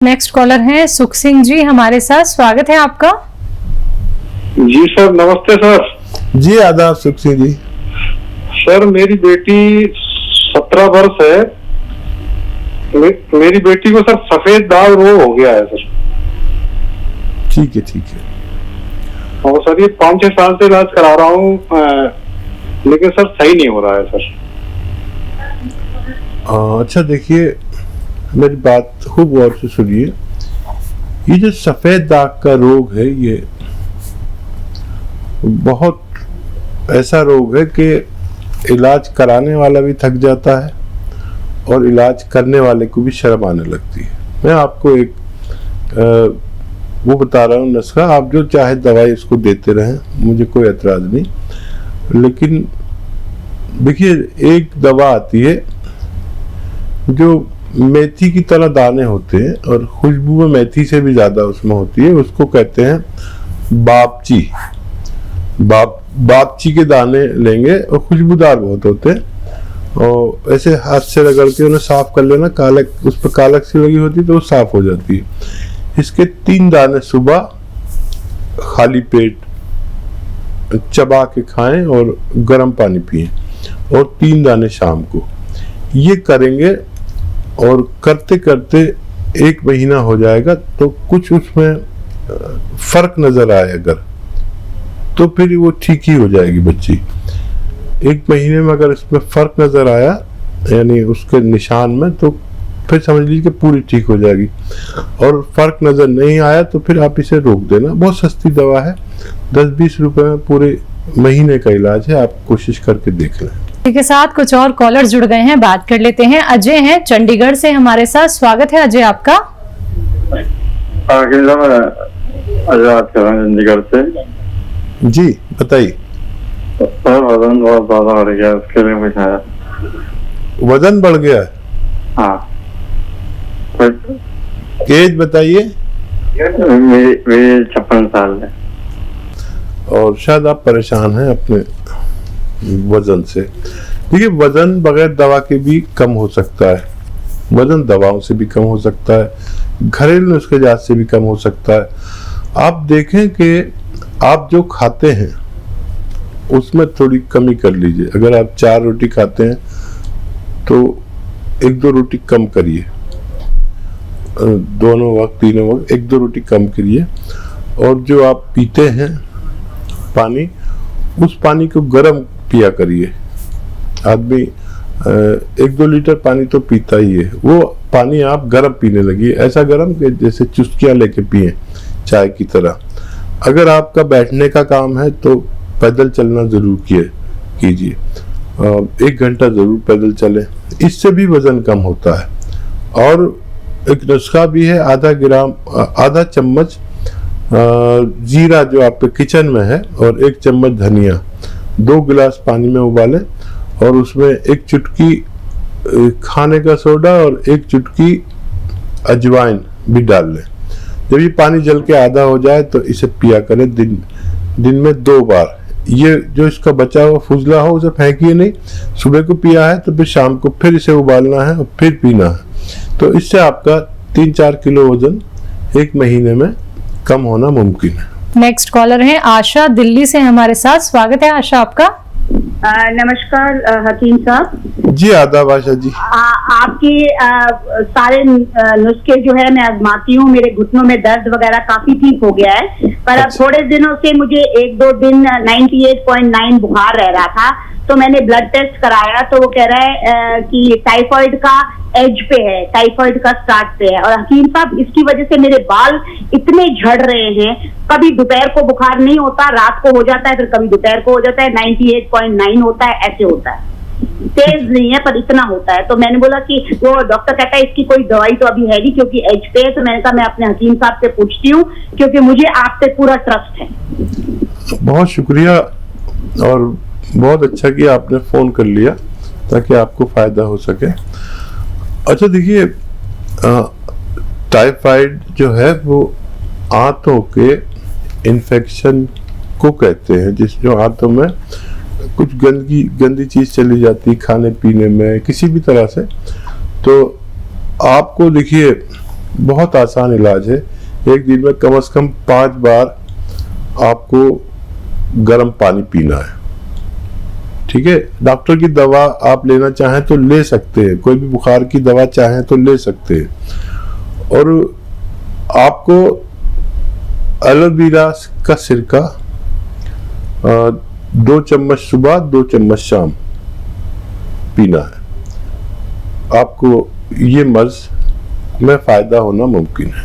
Next collar हैं सुख सिंह जी हमारे साथ। स्वागत है आपका। जी सर, नमस्ते सर। जी आदाब सुख सिंह जी। सर मेरी बेटी 17 वर्ष है। मेरी बेटी को सर सफेद दाग रोग हो गया है सर। ठीक है। और सर ये 5-6 साल से इलाज करा रहा हूँ, लेकिन सर सही नहीं हो रहा है सर। अच्छा देखिए, मेरी बात खूब गौर से सुनिए। ये जो सफेद दाग का रोग है, ये बहुत ऐसा रोग है कि इलाज कराने वाला भी थक जाता है और इलाज करने वाले को भी शर्म आने लगती है। मैं आपको एक वो बता रहा हूँ नुस्खा, आप जो चाहे दवाई इसको देते रहें, मुझे कोई एतराज नहीं। लेकिन देखिए, एक दवा आती है जो मेथी की तरह दाने होते हैं और खुशबू में मेथी से भी ज्यादा उसमें होती है, उसको कहते हैं बापची। बापची के दाने लेंगे और खुशबूदार बहुत होते हैं, और ऐसे हाथ से रगड़ के उन्हें साफ कर लेना। कालक उस पर कालक सी लगी होती है तो वो साफ हो जाती है। इसके 3 दाने सुबह खाली पेट चबा के खाएं और गर्म पानी पिएं, और 3 दाने शाम को। ये करेंगे और करते करते 1 महीना हो जाएगा तो कुछ उसमें फर्क नजर आए अगर, तो फिर वो ठीक ही हो जाएगी बच्ची। 1 महीने में अगर इसमें फर्क नजर आया, यानी उसके निशान में, तो फिर समझ लीजिए कि पूरी ठीक हो जाएगी। और फर्क नजर नहीं आया तो फिर आप इसे रोक देना। बहुत सस्ती दवा है, 10-20 रुपए में पूरे महीने का इलाज है। आप कोशिश करके देख लें। के साथ कुछ और कॉलर जुड़ गए हैं, बात कर लेते हैं। अजय हैं चंडीगढ़ से हमारे साथ। स्वागत है अजय आपका। अजय चंडीगढ़ से। जी बताइए। सर वजन बहुत ज्यादा बढ़ गया, उसके लिए मुझे। वजन बढ़ गया है? हाँ। एज बताइए। मेरी 56 साल है। और शायद आप परेशान हैं अपने वजन से। देखिए, वजन बगैर दवा के भी कम हो सकता है, वजन दवाओं से भी कम हो सकता है, घरेलू नुस्खे जात से भी कम हो सकता है। आप देखें कि आप जो खाते हैं उसमें थोड़ी कमी कर लीजिए। अगर आप 4 रोटी खाते हैं तो 1-2 रोटी कम करिए, दोनों वक्त तीनों वक्त 1-2 रोटी कम करिए। और जो आप पीते हैं पानी, उस पानी को गर्म पिया करिए। आदमी 1-2 लीटर पानी तो पीता ही है, वो पानी आप गर्म पीने लगिए, ऐसा गर्म कि जैसे चुस्कियां लेके पिए चाय की तरह। अगर आपका बैठने का काम है तो पैदल चलना जरूर कीजिए, 1 घंटा जरूर पैदल चलें, इससे भी वजन कम होता है। और एक नुस्खा भी है, आधा चम्मच जीरा जो आपके किचन में है और 1 चम्मच धनिया 2 गिलास पानी में उबालें, और उसमें 1 चुटकी खाने का सोडा और 1 चुटकी अजवाइन भी डाल लें। जब ये पानी जल के आधा हो जाए तो इसे पिया करें दिन में 2 बार। ये जो इसका बचा हुआ फुजला हो उसे फेंकिए नहीं। सुबह को पिया है तो फिर शाम को फिर इसे उबालना है और फिर पीना है। तो इससे आपका 3-4 किलो वजन 1 महीने में कम होना मुमकिन है। नेक्स्ट कॉलर हैं आशा दिल्ली से हमारे साथ। स्वागत है आशा आपका। नमस्कार हकीम साहब। जी आदाब आशा जी। आपके सारे नुस्खे जो है मैं आजमाती हूँ, मेरे घुटनों में दर्द वगैरह काफी ठीक हो गया है, पर अब थोड़े दिनों से मुझे 1-2 दिन 98.9 बुखार रह रहा था। तो मैंने ब्लड टेस्ट कराया तो वो कह रहा है कि टाइफाइड का एज पे है, टाइफाइड का स्टार्ट पे है। और हकीम साहब, इसकी वजह से मेरे बाल इतने झड़ रहे हैं, कभी दोपहर को बुखार नहीं होता, रात को हो जाता है, फिर कभी दोपहर को हो जाता है, 98.9 होता है, ऐसे होता है, तेज नहीं है पर इतना होता है। तो मैंने बोला कि वो डॉक्टर कहता है इसकी कोई दवाई तो अभी है नहीं क्योंकि एज पे है। तो मैंने कहा मैं अपने हकीम साहब से पूछती हूँ, क्योंकि मुझे आप पे पूरा ट्रस्ट है। बहुत शुक्रिया, और बहुत अच्छा किया आपने फोन कर लिया ताकि आपको फायदा हो सके। अच्छा देखिए, टाइफाइड जो है वो आंतों के इन्फेक्शन को कहते हैं, जो आंतों में कुछ गंदी चीज चली जाती है खाने पीने में किसी भी तरह से। तो आपको देखिए बहुत आसान इलाज है। एक दिन में कम से कम 5 बार आपको गर्म पानी पीना है, ठीक है। डॉक्टर की दवा आप लेना चाहें तो ले सकते हैं, कोई भी बुखार की दवा चाहें तो ले सकते हैं। और आपको एलोवेरा का सिरका 2 चम्मच सुबह 2 चम्मच शाम पीना है। आपको ये मर्ज में फायदा होना मुमकिन है।